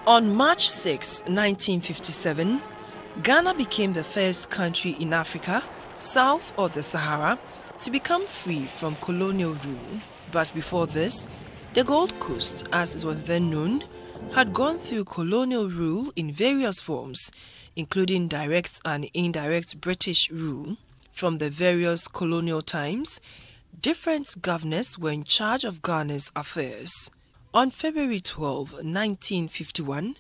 On March 6, 1957, Ghana became the first country in Africa, south of the Sahara, to become free from colonial rule. But before this, the Gold Coast, as it was then known, had gone through colonial rule in various forms, including direct and indirect British rule. From the various colonial times, different governors were in charge of Ghana's affairs. On February 12, 1951,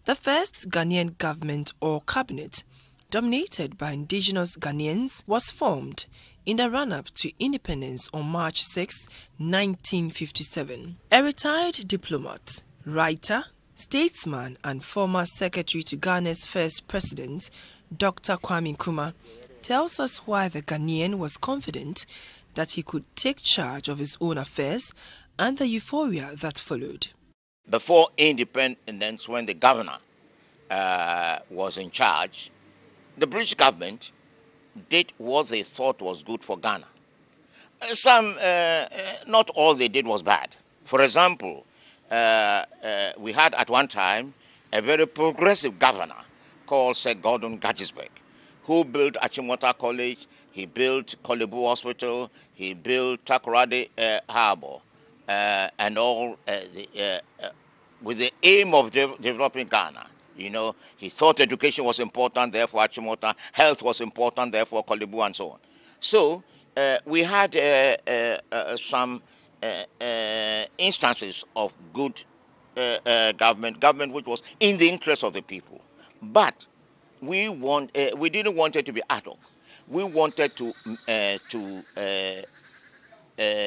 the first Ghanaian government or cabinet, dominated by indigenous Ghanaians, was formed in the run-up to independence on March 6, 1957. A retired diplomat, writer, statesman and former secretary to Ghana's first president, Dr. Kwame Nkrumah, tells us why the Ghanaian was confident that he could take charge of his own affairs and the euphoria that followed. Before independence, when the governor was in charge, the British government did what they thought was good for Ghana. Not all they did was bad. For example, we had at one time a very progressive governor called Sir Gordon Gattisberg, who built Achimota College, he built Kolebu Hospital, he built Takoradi Harbour, and all with the aim of developing Ghana. You know, he thought education was important, therefore Achimota, health was important, therefore Kolebu, and so on. So we had some instances of good government which was in the interest of the people. But we didn't want it to be ad hoc. We wanted to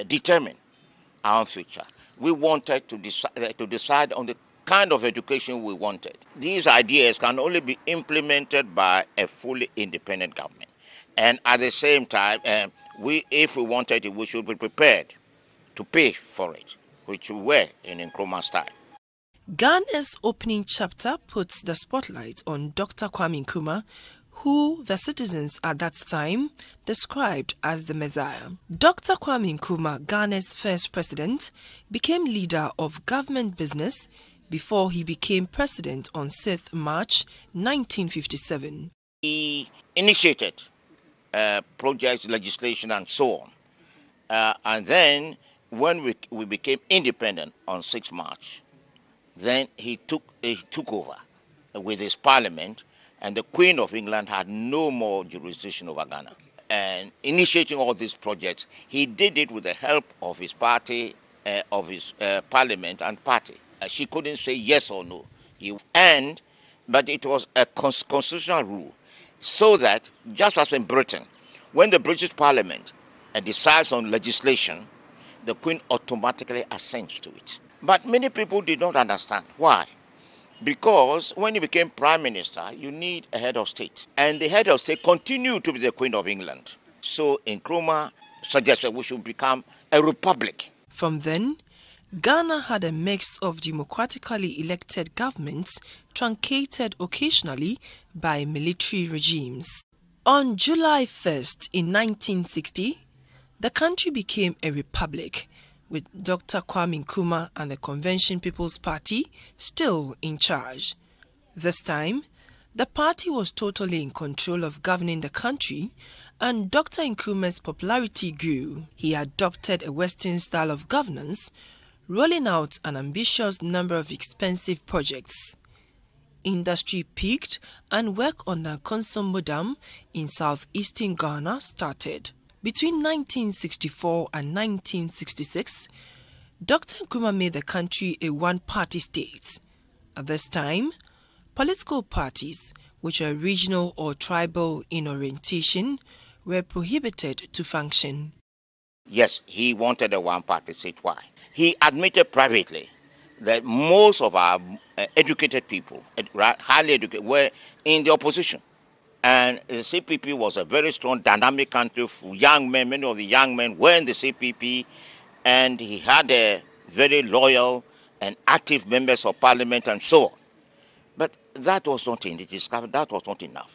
determine our future. We wanted to decide on the kind of education we wanted. These ideas can only be implemented by a fully independent government. And at the same time, if we wanted it, we should be prepared to pay for it, which we were in Nkrumah's time. Ghana's opening chapter puts the spotlight on Dr. Kwame Nkrumah, who the citizens at that time described as the Messiah. Dr. Kwame Nkrumah, Ghana's first president, became leader of government business before he became president on 6th March 1957. He initiated projects, legislation, and so on. And then when we became independent on 6th March, then he took over with his parliament, and the Queen of England had no more jurisdiction over Ghana. And initiating all these projects, he did it with the help of his party, of his parliament and party. She couldn't say yes or no. But it was a constitutional rule, so that, just as in Britain, when the British Parliament decides on legislation, the Queen automatically assents to it. But many people did not understand. Why? Because when you became Prime Minister, you need a head of state. And the head of state continued to be the Queen of England. So Nkrumah suggested we should become a republic. From then, Ghana had a mix of democratically elected governments truncated occasionally by military regimes. On July 1st in 1960, the country became a republic, with Dr. Kwame Nkrumah and the Convention People's Party still in charge. This time, the party was totally in control of governing the country, and Dr. Nkrumah's popularity grew. He adopted a Western style of governance, rolling out an ambitious number of expensive projects. Industry peaked and work on the Hummu-kulssum Dam in southeastern Ghana started. Between 1964 and 1966, Dr. Nkrumah made the country a one-party state. At this time, political parties, which are regional or tribal in orientation, were prohibited to function. Yes, he wanted a one-party state. Why? He admitted privately that most of our educated people, highly educated, were in the opposition. And the CPP was a very strong, dynamic country for young men. Many of the young men were in the CPP, and he had a very loyal and active members of parliament and so on. But that was not in it. Discovered that was not enough.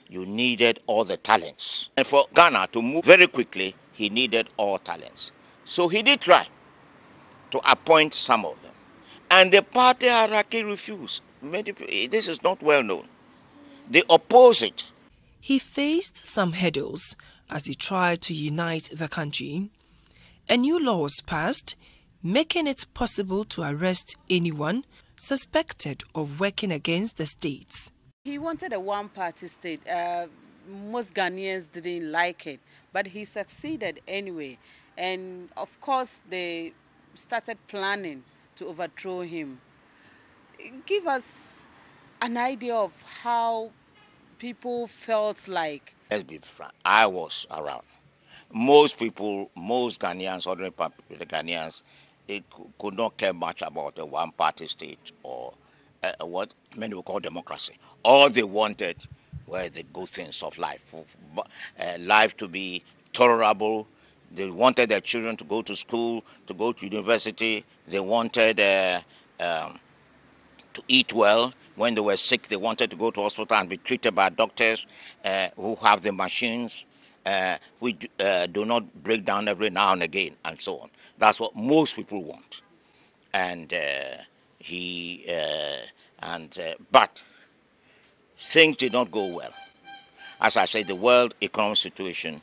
You needed all the talents. And for Ghana to move very quickly, he needed all talents. So he did try to appoint some of them. And the party hierarchy refused. this is not well known. They oppose it. He faced some hurdles as he tried to unite the country. A new law was passed, making it possible to arrest anyone suspected of working against the states. He wanted a one-party state. Most Ghanaians didn't like it, but he succeeded anyway. And of course, they started planning to overthrow him. Give us an idea of how people felt like. Let's be frank, I was around. Most people, most Ghanaians, ordinary Ghanaians, they could not care much about a one-party state or what many would call democracy. All they wanted were the good things of life, life to be tolerable. They wanted their children to go to school, to go to university. They wanted to eat well. When they were sick, they wanted to go to hospital and be treated by doctors who have the machines. We do not break down every now and again, and so on. That's what most people want. And but things did not go well. As I said, the world economic situation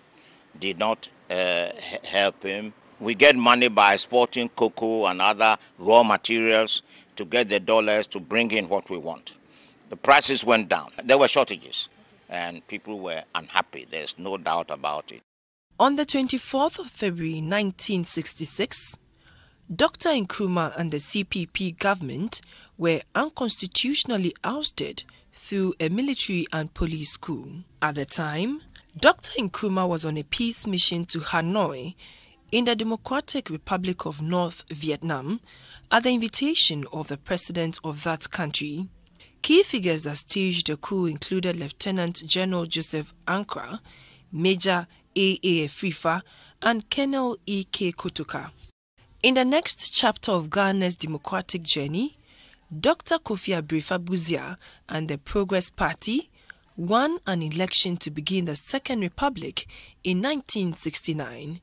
did not help him. We get money by exporting cocoa and other raw materials to get the dollars to bring in what we want. The prices went down. There were shortages, and people were unhappy. There's no doubt about it. On the 24th of February 1966, Dr. Nkrumah and the CPP government were unconstitutionally ousted through a military and police coup. At the time, Dr. Nkrumah was on a peace mission to Hanoi in the Democratic Republic of North Vietnam at the invitation of the president of that country. Key figures that staged the coup included Lieutenant General Joseph Ankra, Major A.A. Afrifa, and Colonel E.K. Kotoka. In the next chapter of Ghana's democratic journey, Dr. Kofi Abrefa-Busia and the Progress Party won an election to begin the Second Republic in 1969.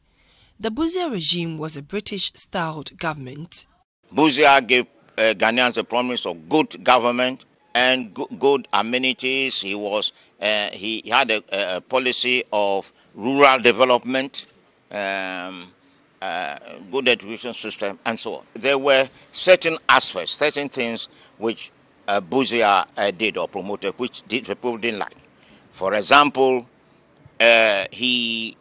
The Busia regime was a British-styled government. Busia gave Ghanaians a promise of good government and good amenities. He had a policy of rural development, good education system, and so on. There were certain aspects, certain things which Busia did or promoted, which people didn't like. For example, he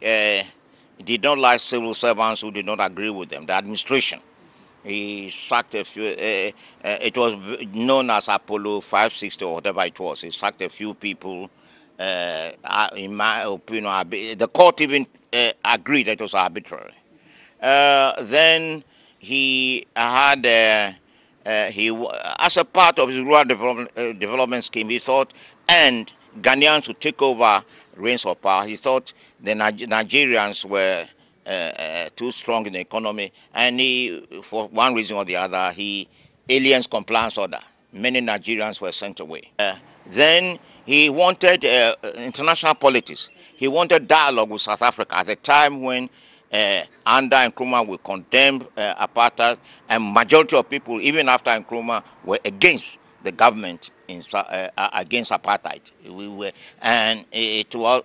did not like civil servants who did not agree with them, the administration. He sacked a few, it was known as Apollo 560 or whatever it was. He sacked a few people. In my opinion, the court even agreed that it was arbitrary. Then he had, as a part of his rural development scheme, he thought, and Ghanaians would take over reins of power. He thought the Nigerians were too strong in the economy, and he, for one reason or the other, he aliens compliance order. Many Nigerians were sent away. Then he wanted international politics. He wanted dialogue with South Africa at a time when under Nkrumah we condemned apartheid, and majority of people, even after Nkrumah, were against the government against apartheid. And it was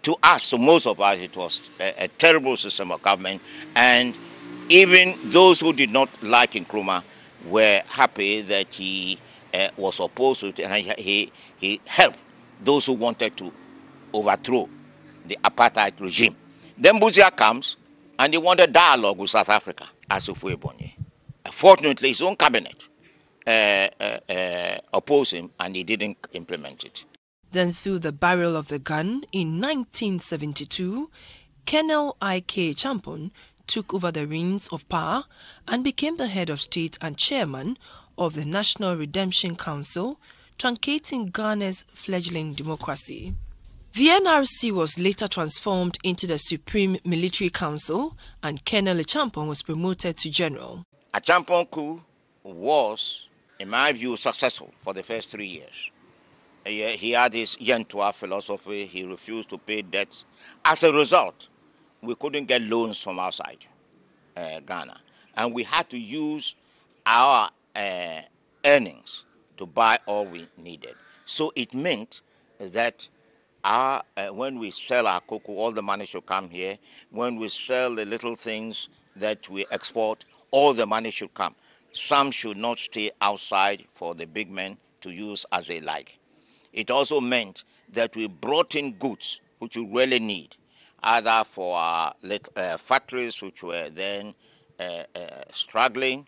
to us, to most of us, it was a terrible system of government. And even those who did not like Nkrumah were happy that he was opposed to it, and he helped those who wanted to overthrow the apartheid regime. Then Busia comes, and he wanted dialogue with South Africa, as of Bonye. Fortunately, his own cabinet opposed him, and he didn't implement it. Then through the barrel of the gun, in 1972, Colonel I.K. Champon took over the reins of power and became the head of state and chairman of the National Redemption Council, truncating Ghana's fledgling democracy. The NRC was later transformed into the Supreme Military Council, and Colonel Champon was promoted to general. A Champon coup was, in my view, successful for the first 3 years. He had his Yentua philosophy. He refused to pay debts. As a result, we couldn't get loans from outside Ghana, and we had to use our earnings to buy all we needed. So it meant that when we sell our cocoa, all the money should come here. When we sell the little things that we export, all the money should come. Some should not stay outside for the big men to use as they like. It also meant that we brought in goods which we really need, either for our factories which were then struggling,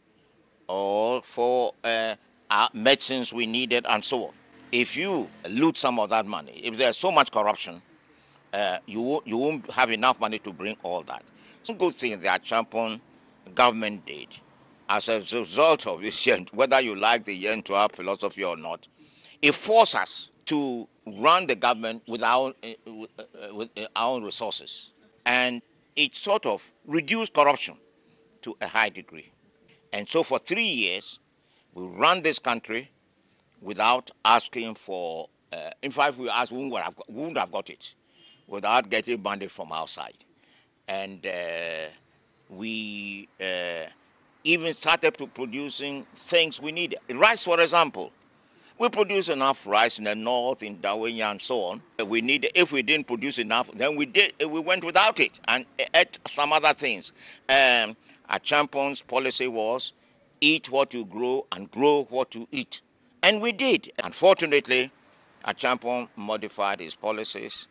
or for our medicines we needed, and so on. If you loot some of that money, if there's so much corruption, you won't have enough money to bring all that. Some good things the Achampon government did as a result of this, whether you like the Yentua philosophy or not, it forced us to run the government with our own resources. And it sort of reduced corruption to a high degree. And so for 3 years, we ran this country without asking for, in fact, we asked, we wouldn't have got it without getting money from outside. And we even started producing things we needed. Rice, for example. We produce enough rice in the north, in Dawenya and so on. We need, if we didn't produce enough, then we went without it and ate some other things. Our champion's policy was eat what you grow and grow what you eat. And we did. Unfortunately, our champion modified his policies.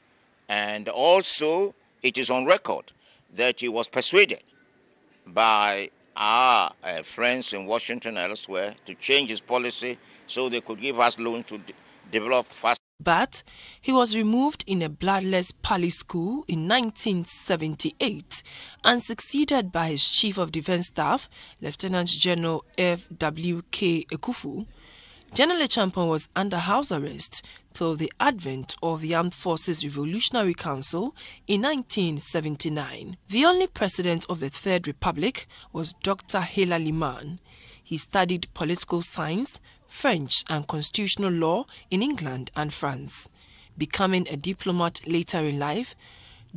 And also, it is on record that he was persuaded by our friends in Washington and elsewhere to change his policy so they could give us loans to develop fast. But he was removed in a bloodless palace coup in 1978 and succeeded by his Chief of Defense Staff, Lieutenant General F.W.K. Ekufu. General Achampon was under house arrest till the advent of the Armed Forces Revolutionary Council in 1979. The only president of the Third Republic was Dr. Hela Liman. He studied political science, French and constitutional law in England and France. Becoming a diplomat later in life,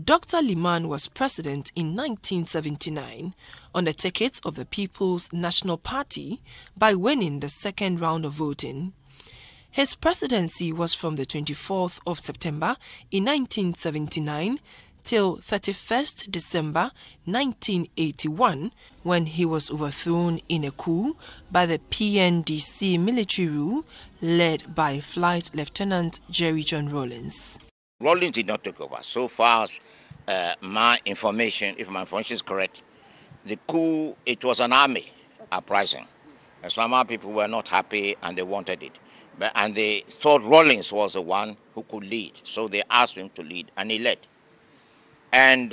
Dr. Liman was president in 1979 on the ticket of the People's National Party by winning the second round of voting. His presidency was from the 24th of September in 1979 till 31st December 1981, when he was overthrown in a coup by the PNDC military rule led by Flight Lieutenant Jerry John Rawlings. Rawlings did not take over. So far as my information, if my information is correct, the coup, it was an army uprising. Some people were not happy and they wanted it. And they thought Rawlings was the one who could lead. So they asked him to lead, and he led. And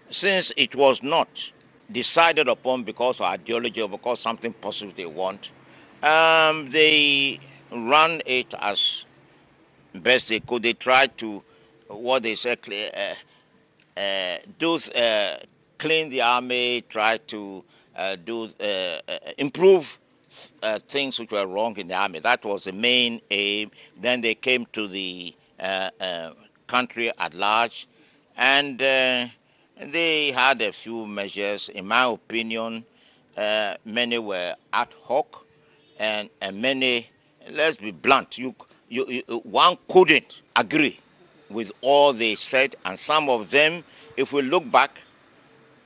since it was not decided upon because of ideology or because something positive they want, they ran it as best they could. They tried to, what they said, clean the army, try to improve things which were wrong in the army. That was the main aim. Then they came to the country at large, and they had a few measures. In my opinion, many were ad hoc, and many, let's be blunt, one couldn't agree with all they said, and some of them, if we look back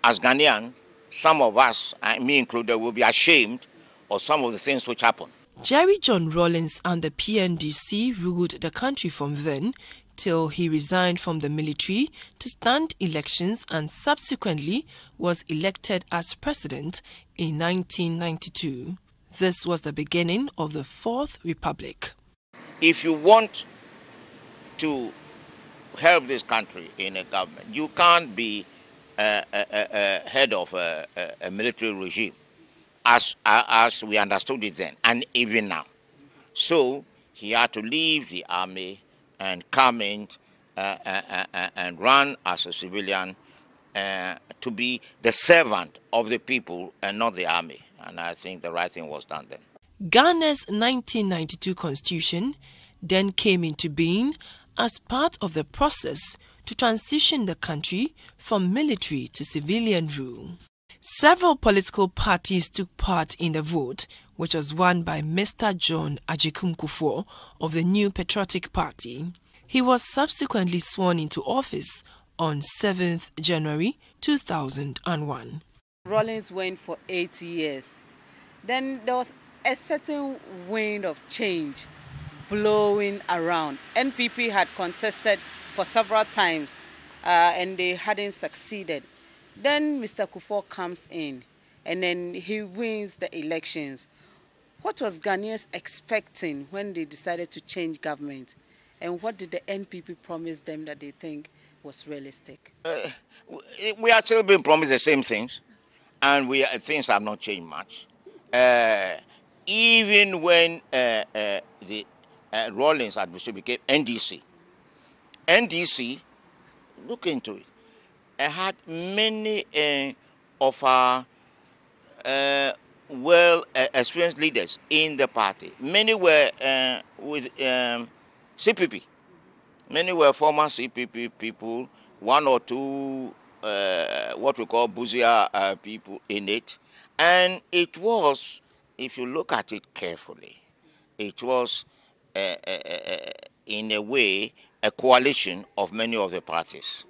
as Ghanaians, some of us, me included, will be ashamed of some of the things which happened. Jerry John Rawlings and the PNDC ruled the country from then till he resigned from the military to stand elections and subsequently was elected as president in 1992. This was the beginning of the Fourth Republic. If you want to help this country in a government, you can't be head of a military regime as we understood it then and even now. So he had to leave the army and come in and run as a civilian to be the servant of the people and not the army. And I think the right thing was done then. Ghana's 1992 constitution then came into being as part of the process to transition the country from military to civilian rule. Several political parties took part in the vote, which was won by Mr. John Agyekum-Kufuor of the New Patriotic Party. He was subsequently sworn into office on 7th January 2001. Rawlings went for 8 years. Then there was a certain wind of change blowing around. NPP had contested for several times and they hadn't succeeded. Then Mr. Kufuor comes in and then he wins the elections. What was Ghanaians expecting when they decided to change government? And what did the NPP promise them that they think was realistic? We are still being promised the same things, and things have not changed much. Even when the Rawlings administration became NDC, look into it. Had many of our well-experienced leaders in the party. Many were with CPP. Many were former CPP people, one or two what we call bourgeois people in it. And it was, if you look at it carefully, it was in a way a coalition of many of the parties.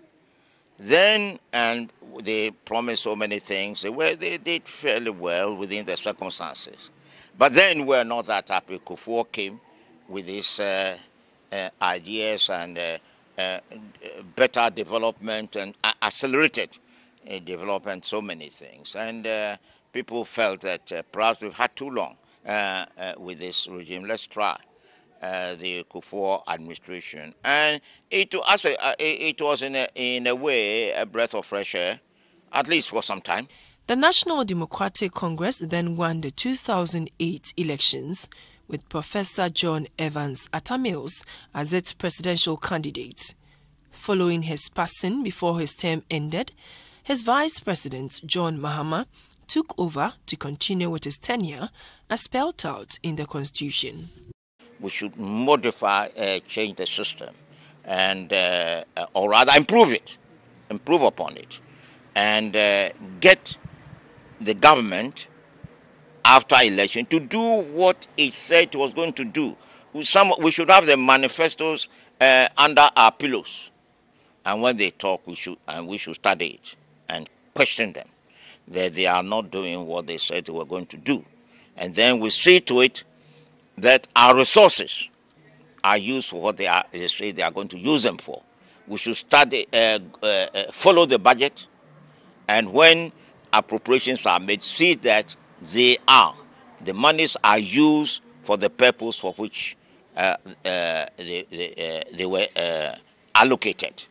Then, and they promised so many things, they did fairly well within the circumstances. But then we're not that happy. Kufuor came with his ideas and better development and accelerated development, so many things. And people felt that perhaps we've had too long with this regime. Let's try the Kufuor administration. And it was in a way a breath of fresh air, at least for some time. The National Democratic Congress then won the 2008 elections with Professor John Evans Atta Mills as its presidential candidate. Following his passing before his term ended, his Vice President, John Mahama, took over to continue with his tenure as spelled out in the Constitution. We should modify, change the system, and or rather improve upon it, and get the government after election to do what it said it was going to do. We should have the manifestos under our pillows, and when they talk, we should study it and question them that they are not doing what they said they were going to do, and then we see to it that our resources are used for what they say they are going to use them for. We should study, follow the budget, and when appropriations are made, see that the monies are used for the purpose for which they were allocated.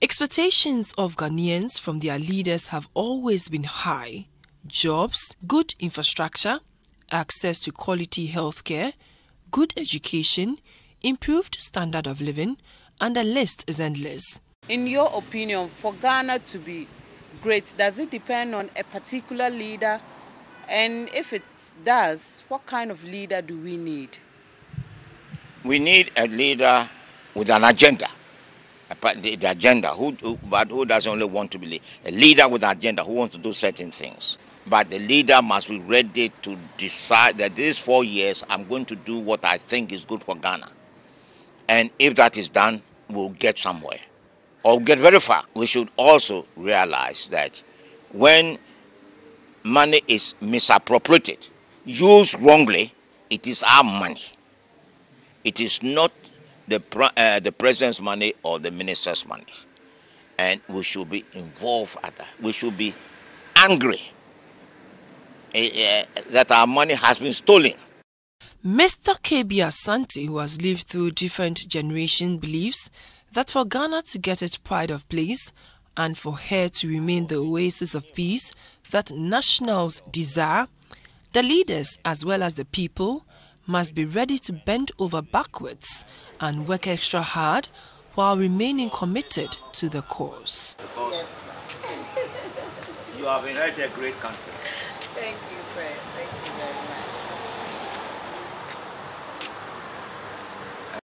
Expectations of Ghanaians from their leaders have always been high. Jobs, good infrastructure, access to quality health care, good education, improved standard of living, and the list is endless. In your opinion, for Ghana to be great, does it depend on a particular leader? And if it does, what kind of leader do we need? We need a leader with an agenda. The agenda, but who doesn't only want to be a leader with an agenda, who wants to do certain things. But the leader must be ready to decide that these 4 years, I'm going to do what I think is good for Ghana. And if that is done, we'll get somewhere, or get very far. We should also realize that when money is misappropriated, used wrongly, it is our money. It is not the president's money or the minister's money. And we should be involved at that. We should be angry that our money has been stolen. Mr. K.B. Asante, who has lived through different generations, believes that for Ghana to get its pride of place and for her to remain the oasis of peace that nationals desire, the leaders as well as the people must be ready to bend over backwards and work extra hard while remaining committed to the cause. You have inherited a great country.